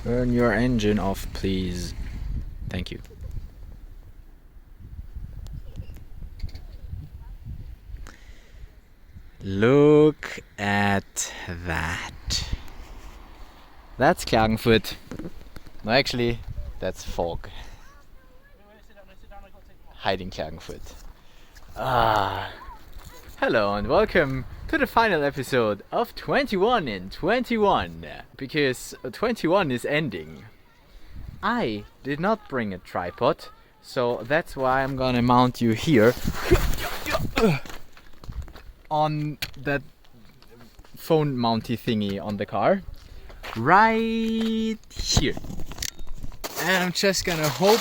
Turn your engine off, please. Thank you. Look at that. That's Klagenfurt. No, actually, that's fog. Hiding Klagenfurt. Hello and welcome to the final episode of 21 in 21. Because 21 is ending. I did not bring a tripod, so that's why I'm gonna mount you here on that phone mounty thingy on the car. Right here. And I'm just gonna hope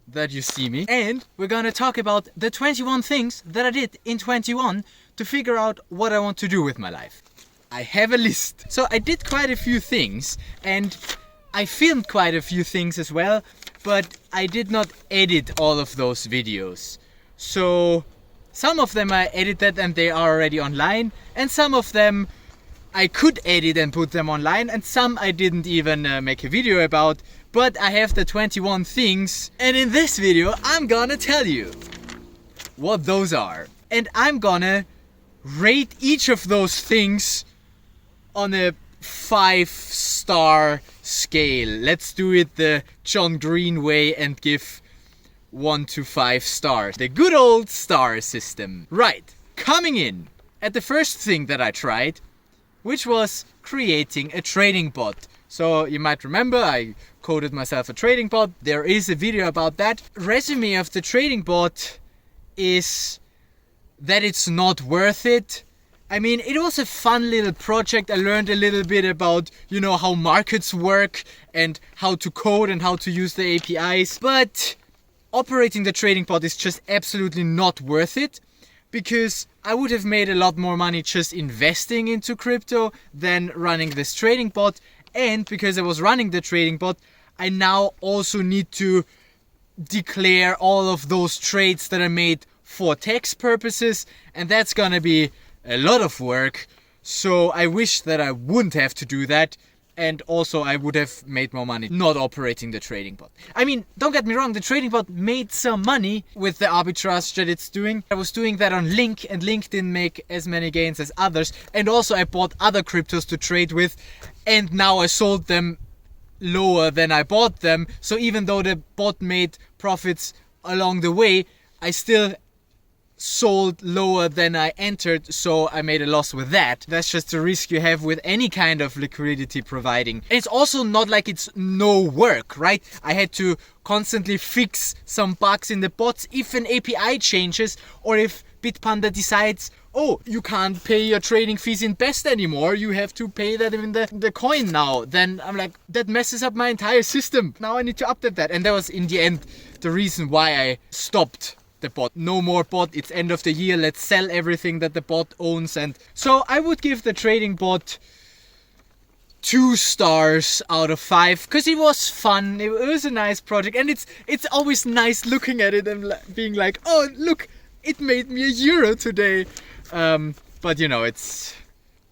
that you see me. And we're gonna talk about the 21 things that I did in 21 to figure out what I want to do with my life. I have a list. So I did quite a few things and I filmed quite a few things as well, but I did not edit all of those videos. So some of them I edited and they are already online, and some of them I could edit and put them online, and some I didn't even make a video about, but I have the 21 things, and in this video I'm gonna tell you what those are. And I'm gonna rate each of those things on a 5-star scale. Let's do it the John Green way and give 1 to 5 stars. The good old star system. Right, coming in at the first thing that I tried, which was creating a trading bot. So you might remember I coded myself a trading bot. There is a video about that. Resume of the trading bot is that it's not worth it. I mean, it was a fun little project. I learned a little bit about, how markets work and how to code and how to use the APIs. But operating the trading bot is just absolutely not worth it, because I would have made a lot more money just investing into crypto than running this trading bot. And because I was running the trading bot, I now also need to declare all of those trades that I made for tax purposes, and that's gonna be a lot of work. So I wish that I wouldn't have to do that, and also I would have made more money not operating the trading bot. I mean, don't get me wrong, the trading bot made some money with the arbitrage that it's doing. I was doing that on Link, and Link didn't make as many gains as others, and also I bought other cryptos to trade with, and now I sold them lower than I bought them. So even though the bot made profits along the way, I still sold lower than I entered, so I made a loss with that. That's just the risk you have with any kind of liquidity providing. And it's also not like it's no work, right? I had to constantly fix some bugs in the bots if an API changes, or if Bitpanda decides, oh, you can't pay your trading fees in BEST anymore, you have to pay that in the coin now. Then I'm like, that messes up my entire system. Now I need to update that. And that was in the end the reason why I stopped the bot. No more bot, it's end of the year, let's sell everything that the bot owns. And so I would give the trading bot 2 stars out of 5, because it was fun, it was a nice project, and it's always nice looking at it and being like, oh look, it made me €1 today. But it's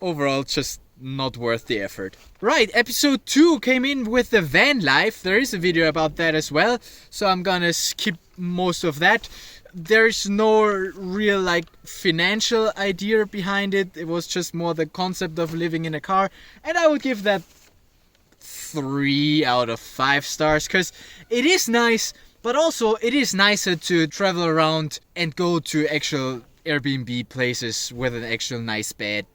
overall just not worth the effort. Right, episode 2 came in with the van life. There is a video about that as well, so I'm gonna skip most of that. There's no real financial idea behind it. It was just more the concept of living in a car, and I would give that 3 out of 5 stars, because it is nice, but also it is nicer to travel around and go to actual Airbnb places with an actual nice bed,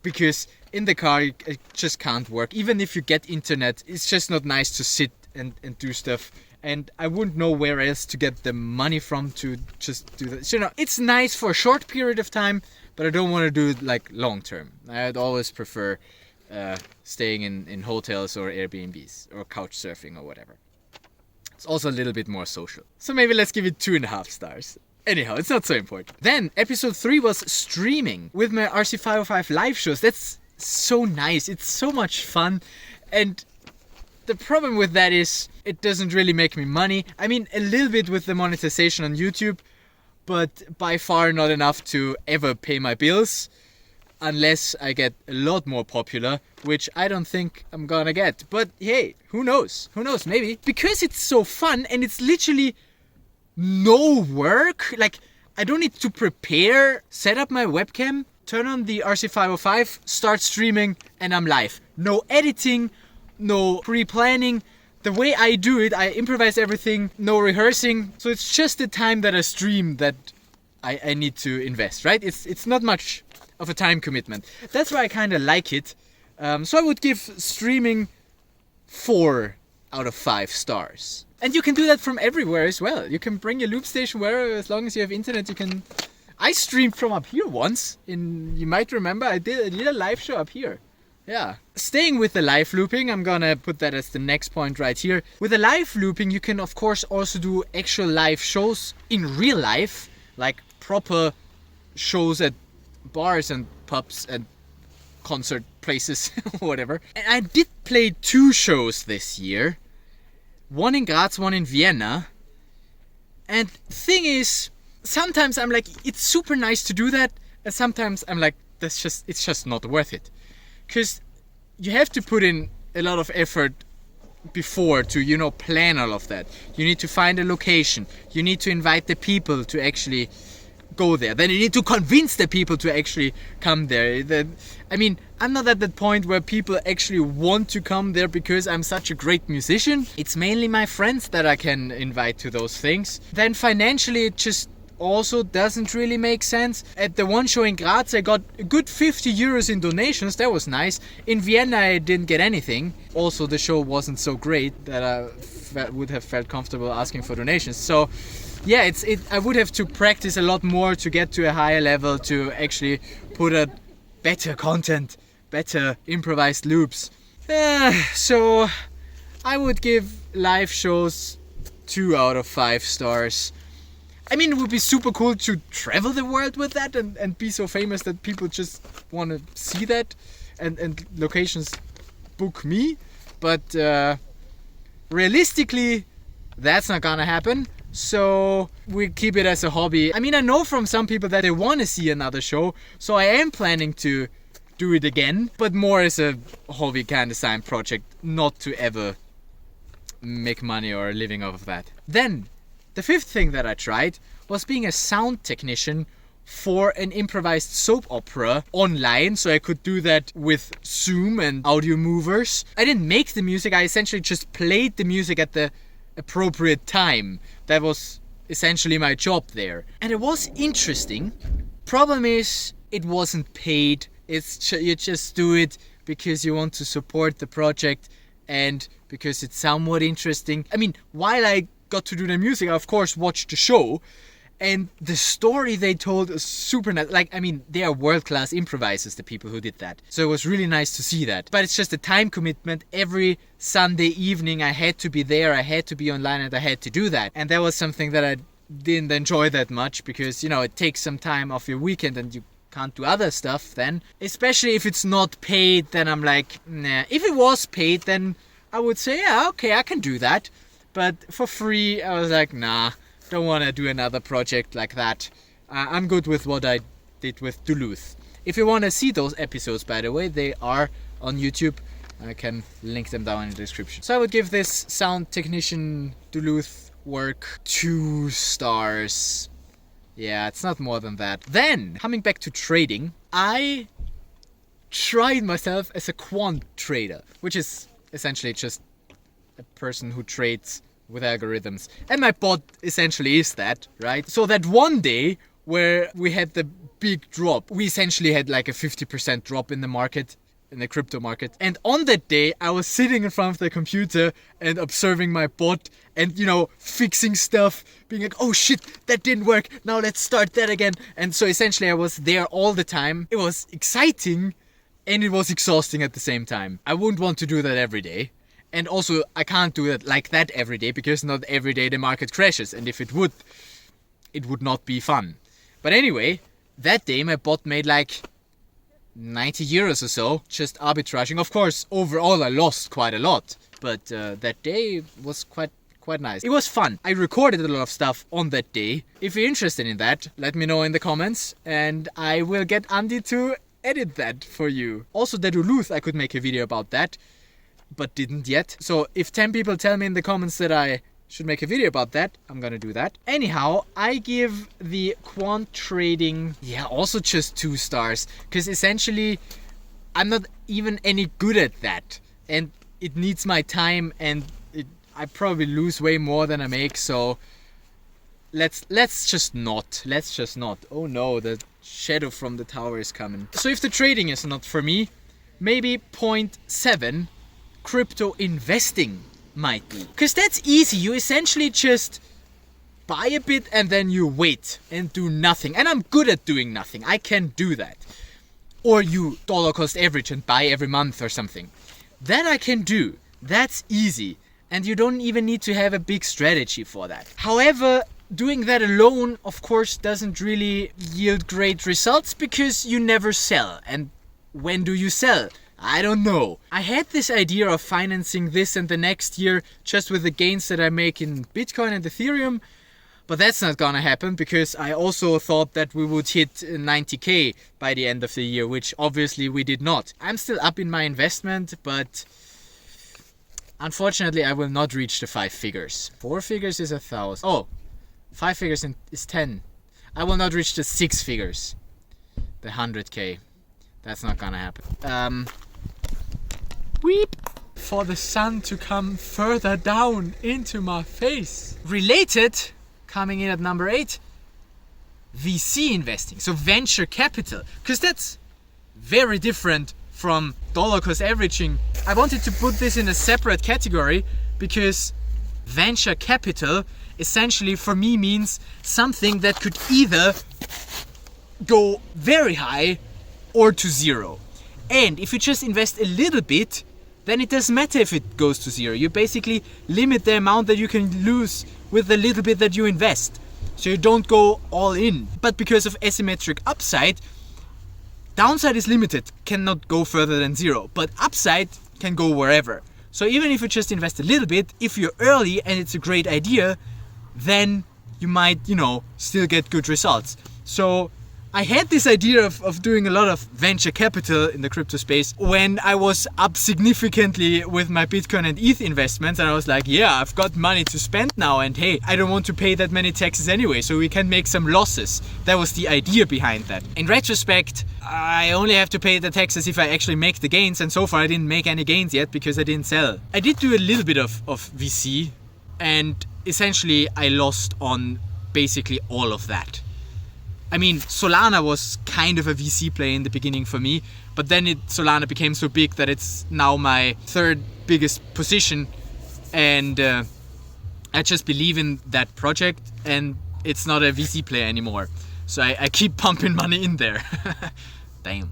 because in the car it just can't work. Even if you get internet, it's just not nice to sit and do stuff. And I wouldn't know where else to get the money from to just do that. So, it's nice for a short period of time, but I don't want to do it long term. I'd always prefer staying in hotels or Airbnbs or couch surfing or whatever. It's also a little bit more social. So maybe let's give it 2.5 stars. Anyhow, it's not so important. Then episode 3 was streaming with my RC505 live shows. That's so nice. It's so much fun. And the problem with that is it doesn't really make me money. I mean, a little bit with the monetization on YouTube, but by far not enough to ever pay my bills. unless I get a lot more popular, which I don't think I'm gonna get. But hey, who knows? Who knows? Maybe. Because it's so fun and it's literally no work. Like, I don't need to prepare, set up my webcam, turn on the RC505, start streaming, and I'm live. No editing, no pre-planning. The way I do it, I improvise everything, no rehearsing. So it's just the time that I stream that I need to invest, right? It's not much of a time commitment. That's why I kind of like it. So I would give streaming 4 out of 5 stars. And you can do that from everywhere as well. You can bring your loop station wherever, as long as you have internet. You can. I streamed from up here once. You might remember I did a live show up here. Yeah. Staying with the live looping, I'm gonna put that as the next point right here. With the live looping, you can of course also do actual live shows in real life, like proper shows at bars and pubs and concert places, whatever. And I did play 2 shows this year. One in Graz, one in Vienna. And thing is, sometimes I'm like, it's super nice to do that. And sometimes I'm like, it's just not worth it. Because you have to put in a lot of effort before to, plan all of that. You need to find a location. You need to invite the people to actually go there. Then you need to convince the people to actually come there. I'm not at that point where people actually want to come there because I'm such a great musician. It's mainly my friends that I can invite to those things. Then financially it just also doesn't really make sense. At the one show in Graz I got a good 50 euros in donations. That was nice. In Vienna I didn't get anything. Also the show wasn't so great that I would have felt comfortable asking for donations. So yeah, I would have to practice a lot more to get to a higher level to actually put out better content, better improvised loops. So I would give live shows 2 out of 5 stars. I mean, it would be super cool to travel the world with that and be so famous that people just want to see that and locations book me. But realistically, that's not gonna happen. So we keep it as a hobby. I mean, I know from some people that they want to see another show, so I am planning to do it again, but more as a hobby kind of side project, not to ever make money or a living off of that. Then, the 5th thing that I tried was being a sound technician for an improvised soap opera online, so I could do that with Zoom and audio movers. I didn't make the music, I essentially just played the music at the appropriate time. That was essentially my job there. And it was interesting. Problem is, it wasn't paid. You just do it because you want to support the project and because it's somewhat interesting. I mean, while I got to do the music, I of course watched the show. And the story they told is super nice. They are world-class improvisers, the people who did that. So it was really nice to see that. But it's just a time commitment. Every Sunday evening I had to be there, I had to be online, and I had to do that. And that was something that I didn't enjoy that much because, it takes some time off your weekend and you can't do other stuff then. Especially if it's not paid, then I'm like, nah. If it was paid, then I would say, yeah, okay, I can do that. But for free, I was like, nah. Don't want to do another project like that. I'm good with what I did with Duluth. If you want to see those episodes, by the way, they are on YouTube. I can link them down in the description. So I would give this sound technician Duluth work 2 stars. Yeah, it's not more than that. Then, coming back to trading, I tried myself as a quant trader, which is essentially just a person who trades with algorithms. And my bot essentially is that, right? So that one day where we had the big drop, we essentially had like a 50% drop in the market, in the crypto market. And on that day, I was sitting in front of the computer and observing my bot and, fixing stuff, being like, oh shit, that didn't work. Now let's start that again. And so essentially I was there all the time. It was exciting and it was exhausting at the same time. I wouldn't want to do that every day. And also, I can't do it like that every day because not every day the market crashes. And if it would not be fun. But anyway, that day my bot made like 90 euros or so, just arbitraging. Of course, overall I lost quite a lot. But that day was quite nice. It was fun. I recorded a lot of stuff on that day. If you're interested in that, let me know in the comments. And I will get Andy to edit that for you. Also, the Duluth, I could make a video about that, but didn't yet. So if 10 people tell me in the comments that I should make a video about that, I'm gonna do that. Anyhow, I give the Quant Trading, also just 2 stars, because essentially I'm not even any good at that, and it needs my time, and I probably lose way more than I make. So let's just not. Oh no, the shadow from the tower is coming. So if the trading is not for me, maybe 0.7 crypto investing might be. Because that's easy. You essentially just buy a bit and then you wait and do nothing. And I'm good at doing nothing. I can do that. Or you dollar cost average and buy every month or something. That I can do. That's easy. And you don't even need to have a big strategy for that. However, doing that alone, of course, doesn't really yield great results because you never sell. And when do you sell? I don't know. I had this idea of financing this and the next year just with the gains that I make in Bitcoin and Ethereum, but that's not gonna happen because I also thought that we would hit 90k by the end of the year, which obviously we did not. I'm still up in my investment, but unfortunately I will not reach the 5 figures. 4 figures is 1,000. Oh, 5 figures is 10. I will not reach the 6 figures. The 100k. That's not gonna happen. Weep for the sun to come further down into my face. Related, coming in at number 8, VC investing, so venture capital, because that's very different from dollar cost averaging. I wanted to put this in a separate category because venture capital essentially for me means something that could either go very high or to zero. And if you just invest a little bit, then it doesn't matter if it goes to zero. You basically limit the amount that you can lose with the little bit that you invest. So you don't go all in. But because of asymmetric upside, downside is limited, cannot go further than zero. But upside can go wherever. So even if you just invest a little bit, if you're early and it's a great idea, then you might, still get good results. So I had this idea of doing a lot of venture capital in the crypto space when I was up significantly with my Bitcoin and ETH investments, and I was like, yeah, I've got money to spend now, and hey, I don't want to pay that many taxes anyway, so we can make some losses. That was the idea behind that. In retrospect, I only have to pay the taxes if I actually make the gains, and so far I didn't make any gains yet because I didn't sell. I did do a little bit of VC, and essentially I lost on basically all of that. I mean, Solana was kind of a VC play in the beginning for me, but then Solana became so big that it's now my 3rd biggest position, and I just believe in that project, and it's not a VC play anymore. So I keep pumping money in there. Damn.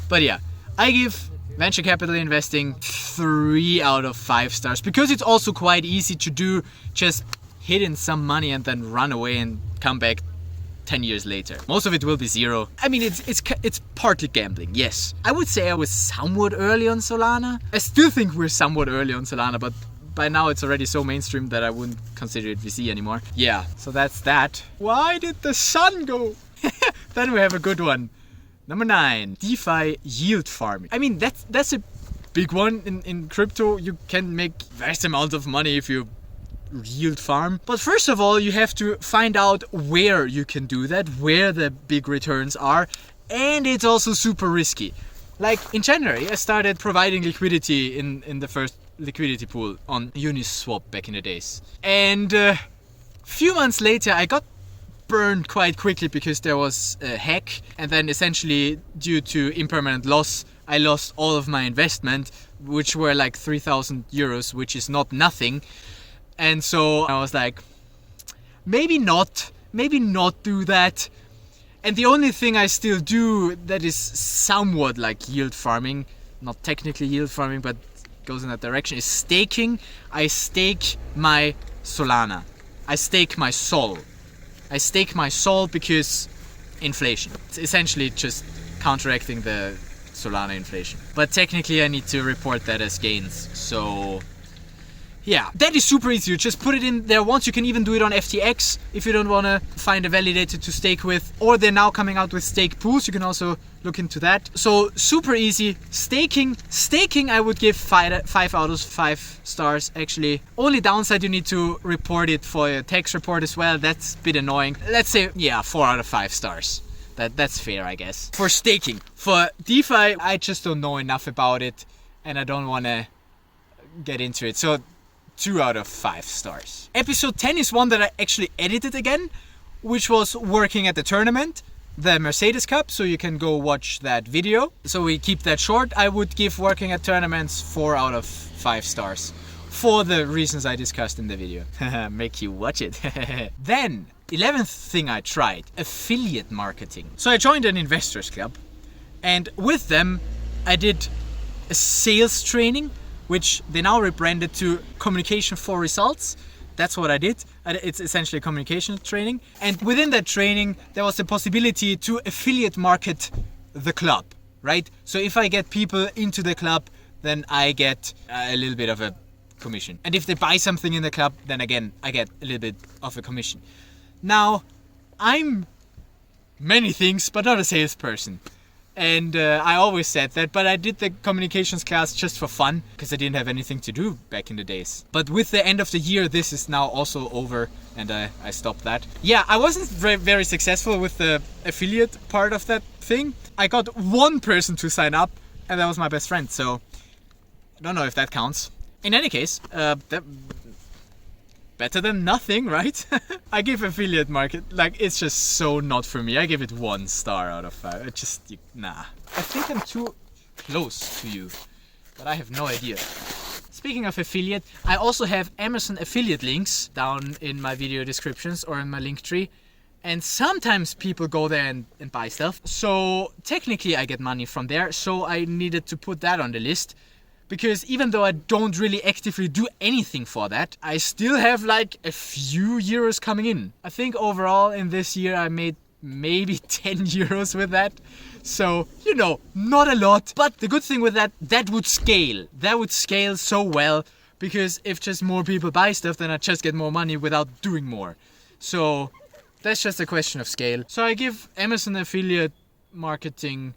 But yeah, I give venture capital investing 3 out of 5 stars because it's also quite easy to do. Just hit in some money and then run away and come back 10 years later. Most of it will be zero. I mean, it's partly gambling, yes. I would say I was somewhat early on Solana. I still think we're somewhat early on Solana, but by now it's already so mainstream that I wouldn't consider it VC anymore. Yeah, so that's that. Why did the sun go? Then we have a good one. Number 9, DeFi yield farming. I mean, that's a big one in crypto. You can make vast amounts of money if you yield farm. But first of all, you have to find out where you can do that, where the big returns are, and it's also super risky. Like in January, I started providing liquidity in the first liquidity pool on Uniswap back in the days. And a few months later, I got burned quite quickly because there was a hack, and then essentially due to impermanent loss, I lost all of my investment, which were like 3,000 euros, which is not nothing. And so I was like, maybe not do that. And the only thing I still do that is somewhat like yield farming, not technically yield farming, but goes in that direction, is staking. I stake my Solana. I stake my Sol. I stake my Sol because inflation. It's essentially just counteracting the Solana inflation. But technically I need to report that as gains. So yeah, that is super easy. You just put it in there once. You can even do it on FTX if you don't want to find a validator to stake with. Or they're now coming out with stake pools. You can also look into that. So super easy. Staking, I would give 5 out of 5 stars actually. Only downside, you need to report it for your tax report as well. That's a bit annoying. Let's say, yeah, 4 out of 5 stars. That's fair, I guess. For staking. For DeFi, I just don't know enough about it and I don't want to get into it. So 2 out of 5 stars. Episode 10 is one that I actually edited again, which was working at the tournament, the Mercedes Cup, so you can go watch that video. So we keep that short. I would give working at tournaments 4 out of 5 stars for the reasons I discussed in the video. Make you watch it. Then, 11th thing I tried, affiliate marketing. So I joined an investors club and with them I did a sales training, which they now rebranded to Communication for Results. That's what I did. It's essentially a communication training. And within that training, there was the possibility to affiliate market the club, right? So if I get people into the club, then I get a little bit of a commission. And if they buy something in the club, then again, I get a little bit of a commission. Now, I'm many things, but not a salesperson. And I always said that, but I did the communications class just for fun because I didn't have anything to do back in the days. But with the end of the year, this is now also over and I stopped that. Yeah, I wasn't very successful with the affiliate part of that thing. I got one person to sign up and that was my best friend. So I don't know if that counts. In any case, better than nothing, right? I give affiliate market, like, it's just so not for me. I give it 1 star out of 5. Nah. I think I'm too close to you, but I have no idea. Speaking of affiliate, I also have Amazon affiliate links down in my video descriptions or in my Linktree. And sometimes people go there and buy stuff. So technically I get money from there. So I needed to put that on the list. Because even though I don't really actively do anything for that, I still have like a few euros coming in. I think overall in this year I made maybe 10 euros with that. So, you know, not a lot. But the good thing with that would scale. That would scale so well. Because if just more people buy stuff, then I just get more money without doing more. So that's just a question of scale. So I give Amazon affiliate marketing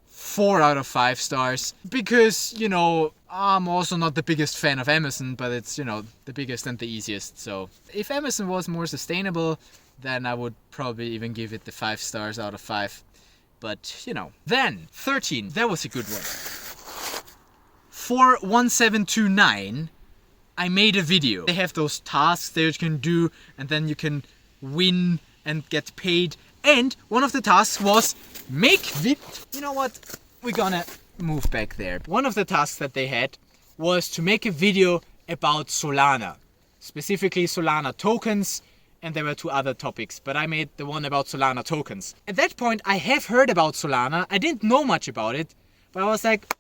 4 out of 5 stars because, you know, I'm also not the biggest fan of Amazon, but it's, you know, the biggest and the easiest. So if Amazon was more sustainable, then I would probably even give it the 5 stars out of 5. But, you know. Then 13, that was a good one. For 1729, I made a video. They have those tasks that you can do and then you can win and get paid. And one of the tasks was you know what? We're gonna move back there. One of the tasks that they had was to make a video about Solana. Specifically Solana tokens, and there were 2 other topics, but I made the one about Solana tokens. At that point, I have heard about Solana. I didn't know much about it, but I was like,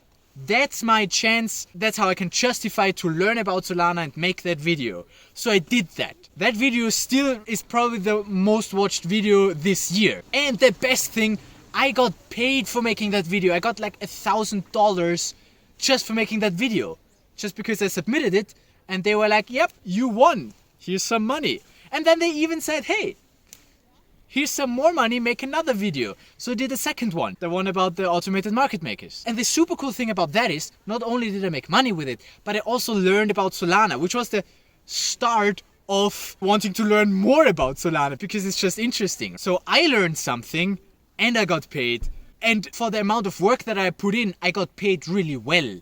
that's my chance. That's how I can justify to learn about Solana and make that video. So I did that. That video still is probably the most watched video this year. And the best thing, I got paid for making that video. I got like $1,000 just for making that video. Just because I submitted it and they were like, yep, you won. Here's some money. And then they even said, hey, here's some more money, make another video. So I did a second one, the one about the automated market makers. And the super cool thing about that is, not only did I make money with it, but I also learned about Solana, which was the start of wanting to learn more about Solana because it's just interesting. So I learned something and I got paid. And for the amount of work that I put in, I got paid really well.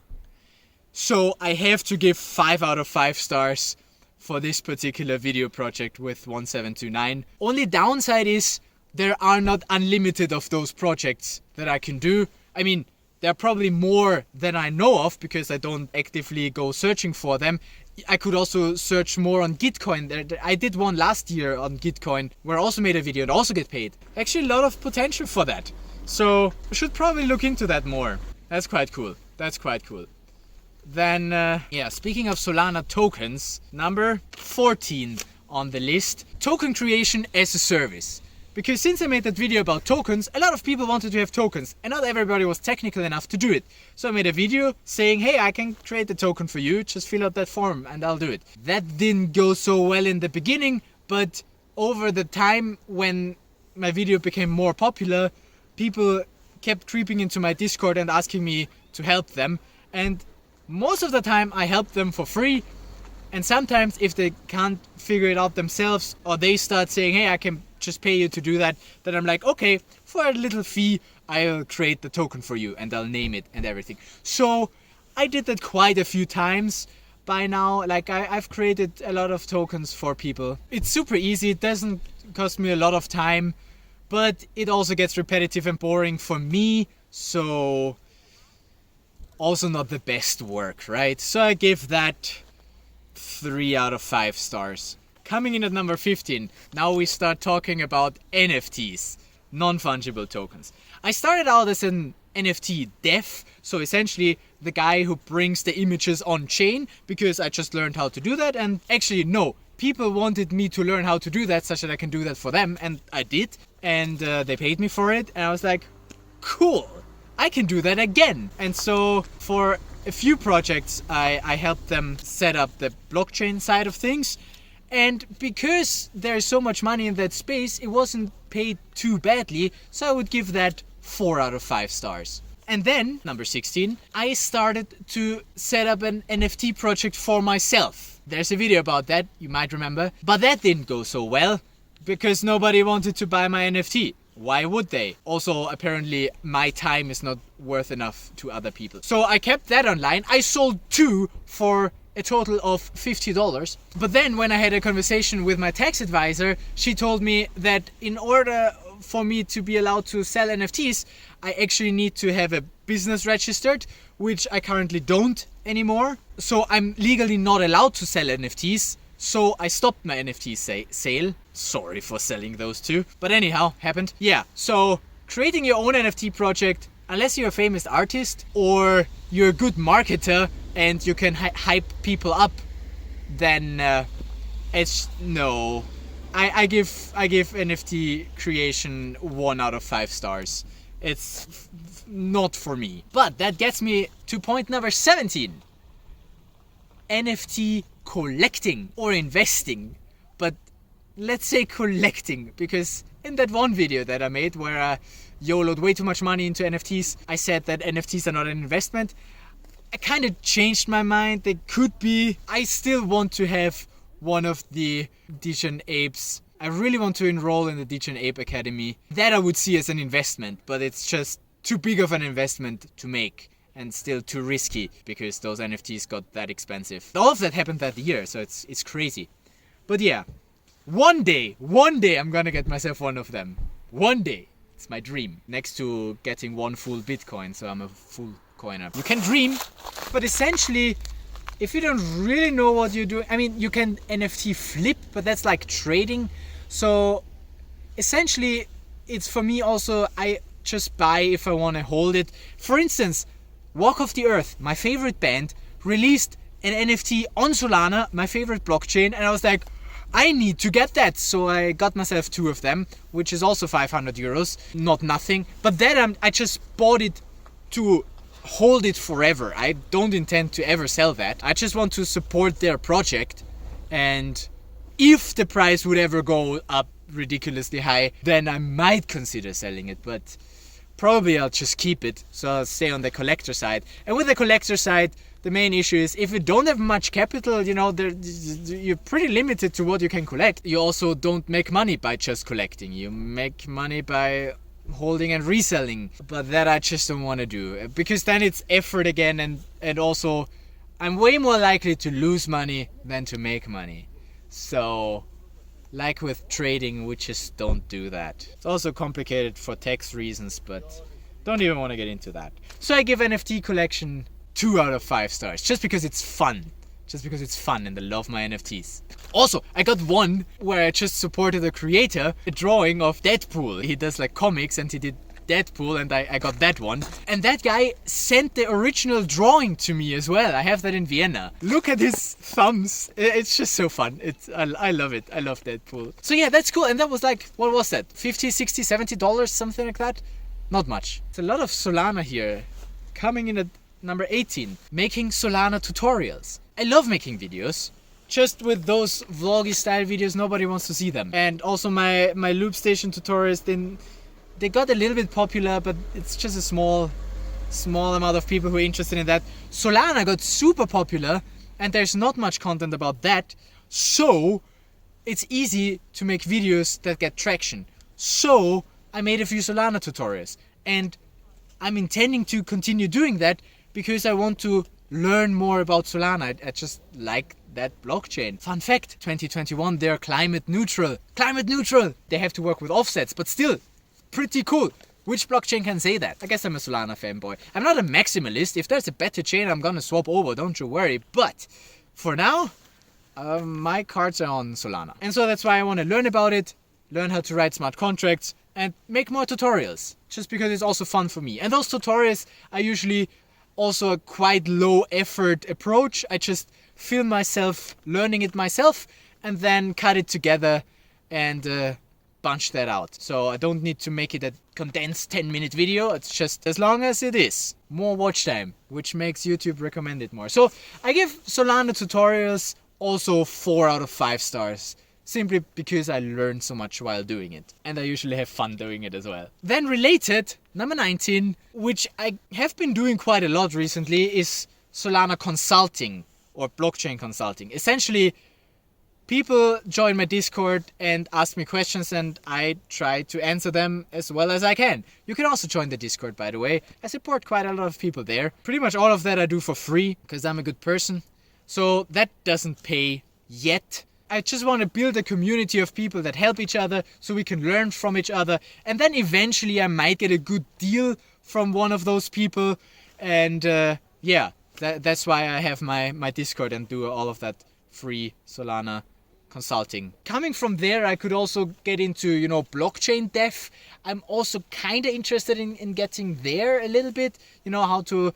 So I have to give 5 out of 5 stars for this particular video project with 1729. Only downside is there are not unlimited of those projects that I can do. I mean, there are probably more than I know of because I don't actively go searching for them. I could also search more on Gitcoin. I did one last year on Gitcoin where I also made a video and also get paid. Actually a lot of potential for that. So I should probably look into that more. That's quite cool. That's quite cool. Then, yeah, speaking of Solana tokens, number 14 on the list, token creation as a service. Because since I made that video about tokens, a lot of people wanted to have tokens and not everybody was technical enough to do it. So I made a video saying, hey, I can create the token for you, just fill out that form and I'll do it. That didn't go so well in the beginning, but over the time when my video became more popular, people kept creeping into my Discord and asking me to help them. And most of the time I help them for free. And sometimes if they can't figure it out themselves or they start saying, hey, I can just pay you to do that, then I'm like, okay, for a little fee, I'll create the token for you and I'll name it and everything. So I did that quite a few times by now. Like I've created a lot of tokens for people. It's super easy. It doesn't cost me a lot of time, but it also gets repetitive and boring for me. So also not the best work, right? So I give that 3 out of 5 stars. Coming in at number 15, now we start talking about NFTs, non-fungible tokens. I started out as an NFT Dev, so essentially the guy who brings the images on chain, because I just learned how to do that. And actually no, people wanted me to learn how to do that such that I can do that for them, and I did, and they paid me for it, and I was like, cool, I can do that again. And so for a few projects I helped them set up the blockchain side of things. And because there's so much money in that space, it wasn't paid too badly, so I would give that 4 out of 5 stars. And then, number 16, I started to set up an NFT project for myself. There's a video about that, you might remember. But that didn't go so well, because nobody wanted to buy my NFT. Why would they? Also, apparently, my time is not worth enough to other people. So I kept that online. I sold 2 for a total of $50. But then when I had a conversation with my tax advisor, she told me that in order for me to be allowed to sell NFTs, I actually need to have a business registered, which I currently don't anymore. So I'm legally not allowed to sell NFTs. So I stopped my NFT sale. Sorry for selling those 2. But anyhow, happened. Yeah, so creating your own NFT project, unless you're a famous artist or you're a good marketer and you can hype people up, then it's no. I give NFT creation 1 out of 5 stars. It's not for me. But that gets me to point number 17. NFT collecting or investing. But let's say collecting, because in that one video that I made where I YOLO'd way too much money into NFTs, I said that NFTs are not an investment. I kind of changed my mind. They could be. I still want to have one of the Degen Apes. I really want to enroll in the Degen Ape Academy. That I would see as an investment, but it's just too big of an investment to make and still too risky because those NFTs got that expensive. All of that happened that year, so it's crazy. But yeah, one day I'm gonna get myself one of them. One day. It's my dream. Next to getting 1 full Bitcoin, so I'm a full coiner. You can dream, but essentially, if you don't really know what you're doing, I mean, you can NFT flip, but that's like trading. So essentially, it's for me also, I just buy if I want to hold it. For instance, Walk of the Earth, my favorite band, released an NFT on Solana, my favorite blockchain, and I was like, I need to get that. So I got myself 2 of them, which is also 500 euros, not nothing. But then I just bought it to hold it forever. I don't intend to ever sell that. I just want to support their project, and if the price would ever go up ridiculously high, then I might consider selling it, but probably I'll just keep it, so I'll stay on the collector side. And with the collector side, the main issue is if you don't have much capital, you know, you're pretty limited to what you can collect. You also don't make money by just collecting. You make money by holding and reselling, but that I just don't want to do, because then it's effort again, and also I'm way more likely to lose money than to make money. So like with trading, we just don't do that. It's also complicated for tax reasons, but don't even want to get into that. So I give NFT collection 2 out of 5 stars, just because it's fun. Just because it's fun and I love my NFTs. Also, I got one where I just supported a creator, a drawing of Deadpool. He does like comics and he did Deadpool, and I got that one. And that guy sent the original drawing to me as well. I have that in Vienna. Look at his thumbs. It's just so fun. I love it. I love Deadpool. So yeah, that's cool. And that was like, what was that? $50, $60, $70, something like that? Not much. It's a lot of Solana here. Coming in at number 18. Making Solana tutorials. I love making videos. Just with those vloggy style videos, nobody wants to see them. And also my loop station tutorials, they got a little bit popular, but it's just a small amount of people who are interested in that. Solana got super popular, and there's not much content about that. So it's easy to make videos that get traction. So I made a few Solana tutorials, and I'm intending to continue doing that because I want to learn more about Solana. I just like that blockchain. Fun fact, 2021, they're climate neutral. Climate neutral! They have to work with offsets, but still, pretty cool. Which blockchain can say that? I guess I'm a Solana fanboy. I'm not a maximalist. If there's a better chain, I'm gonna swap over, don't you worry. But for now, my cards are on Solana. And so that's why I want to learn about it, learn how to write smart contracts, and make more tutorials. Just because it's also fun for me. And those tutorials are usually also a quite low effort approach. I just film myself learning it myself and then cut it together and bunch that out. So I don't need to make it a condensed 10-minute video. It's just as long as it is. More watch time, which makes YouTube recommend it more. So I give Solana tutorials also 4 out of 5 stars. Simply because I learned so much while doing it. And I usually have fun doing it as well. Then related, number 19, which I have been doing quite a lot recently, is Solana consulting or blockchain consulting. Essentially, people join my Discord and ask me questions, and I try to answer them as well as I can. You can also join the Discord, by the way. I support quite a lot of people there. Pretty much all of that I do for free because I'm a good person. So that doesn't pay yet. I just want to build a community of people that help each other so we can learn from each other. And then eventually I might get a good deal from one of those people. And yeah, that's why I have my Discord and do all of that free Solana consulting. Coming from there, I could also get into, blockchain dev. I'm also kind of interested in getting there a little bit. How to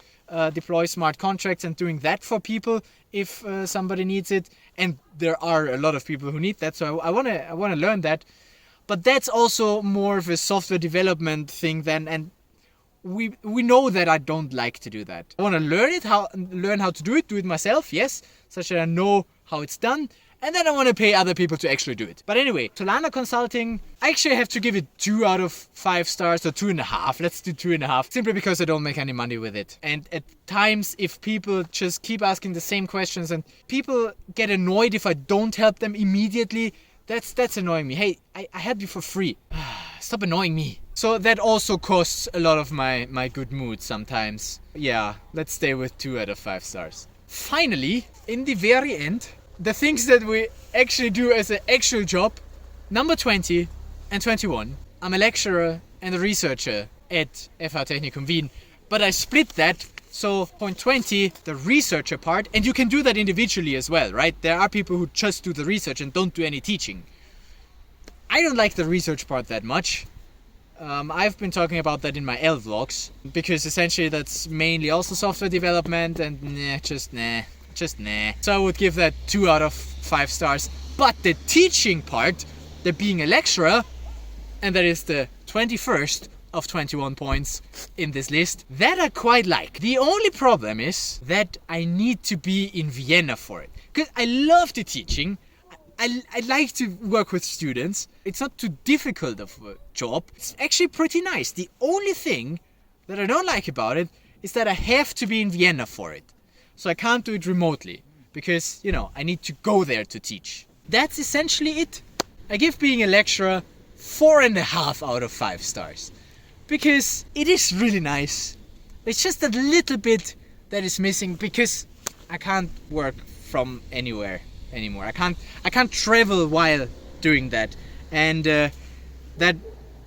deploy smart contracts and doing that for people if somebody needs it. And there are a lot of people who need that, so I want to learn that. But that's also more of a software development thing then, and we know that I don't like to do that. I want to learn how to do it myself, yes, such that I know how it's done. And then I want to pay other people to actually do it. But anyway, Solana Consulting, I actually have to give it 2 out of 5 stars, or 2.5. Let's do 2.5, simply because I don't make any money with it. And at times, if people just keep asking the same questions and people get annoyed if I don't help them immediately, that's annoying me. Hey, I had you for free. Stop annoying me. So that also costs a lot of my good mood sometimes. Yeah, let's stay with 2 out of 5 stars. Finally, in the very end, the things that we actually do as an actual job, number 20 and 21. I'm a lecturer and a researcher at FH Technikum Wien, but I split that. So point 20, the researcher part, and you can do that individually as well, right? There are people who just do the research and don't do any teaching. I don't like the research part that much. I've been talking about that in my L vlogs, because essentially that's mainly also software development, and just nah. So I would give that 2 out of 5 stars. But the teaching part, the being a lecturer, and that is the 21st of 21 points in this list, that I quite like. The only problem is that I need to be in Vienna for it. Because I love the teaching. I like to work with students. It's not too difficult of a job. It's actually pretty nice. The only thing that I don't like about it is that I have to be in Vienna for it. So I can't do it remotely because, I need to go there to teach. That's essentially it. I give being a lecturer 4.5 out of 5 stars because it is really nice. It's just a little bit that is missing because I can't work from anywhere anymore. I can't travel while doing that, and that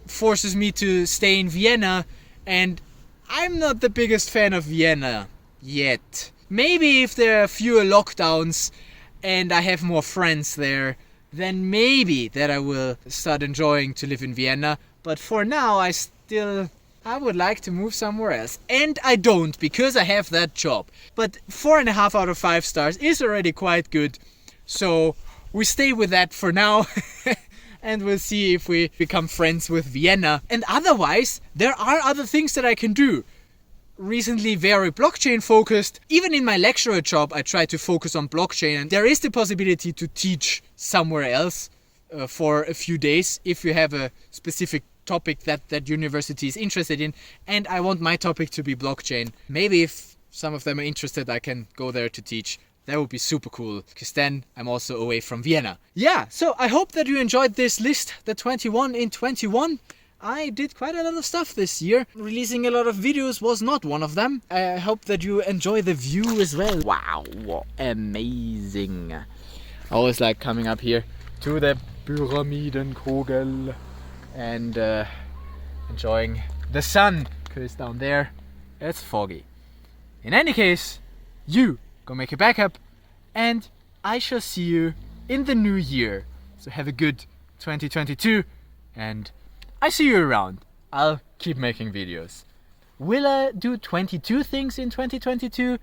forces me to stay in Vienna, and I'm not the biggest fan of Vienna yet. Maybe if there are fewer lockdowns and I have more friends there, then maybe that I will start enjoying to live in Vienna. But for now, I still I would like to move somewhere else. And I don't, because I have that job. But 4.5 out of 5 stars is already quite good. So we stay with that for now. And we'll see if we become friends with Vienna. And otherwise, there are other things that I can do. Recently very blockchain focused. Even in my lecturer job, I try to focus on blockchain. And there is the possibility to teach somewhere else for a few days if you have a specific topic that university is interested in. And I want my topic to be blockchain. Maybe if some of them are interested, I can go there to teach. That would be super cool, because then I'm also away from Vienna. Yeah, so I hope that you enjoyed this list, the 21 in 21. I did quite a lot of stuff this year. Releasing a lot of videos was not one of them. I hope that you enjoy the view as well. Wow, amazing. I always like coming up here to the Pyramidenkugel and enjoying the sun, because down there it's foggy. In any case, you go make a backup, and I shall see you in the new year. So have a good 2022, and I see you around. I'll keep making videos. Will I do 22 things in 2022?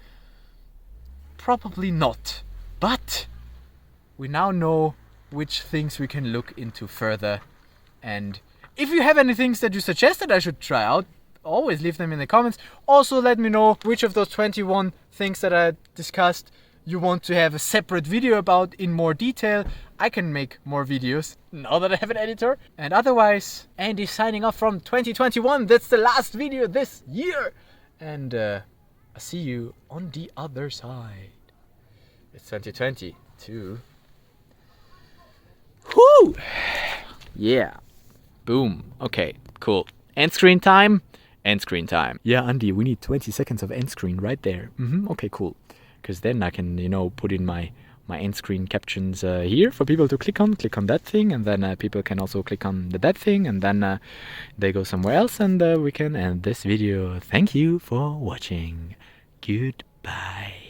Probably not. But we now know which things we can look into further. And if you have any things that you suggested I should try out, always leave them in the comments. Also let me know which of those 21 things that I discussed you want to have a separate video about in more detail. I can make more videos now that I have an editor. And otherwise, Andy signing off from 2021. That's the last video this year. And I'll see you on the other side. It's 2022. Whoo! Yeah. Boom. Okay, cool. End screen time. End screen time. Yeah, Andy, we need 20 seconds of end screen right there. Okay, cool. Because then I can, put in my end screen captions here for people to click on that thing, and then people can also click on that thing, and then they go somewhere else, and we can end this video. Thank you for watching. Goodbye.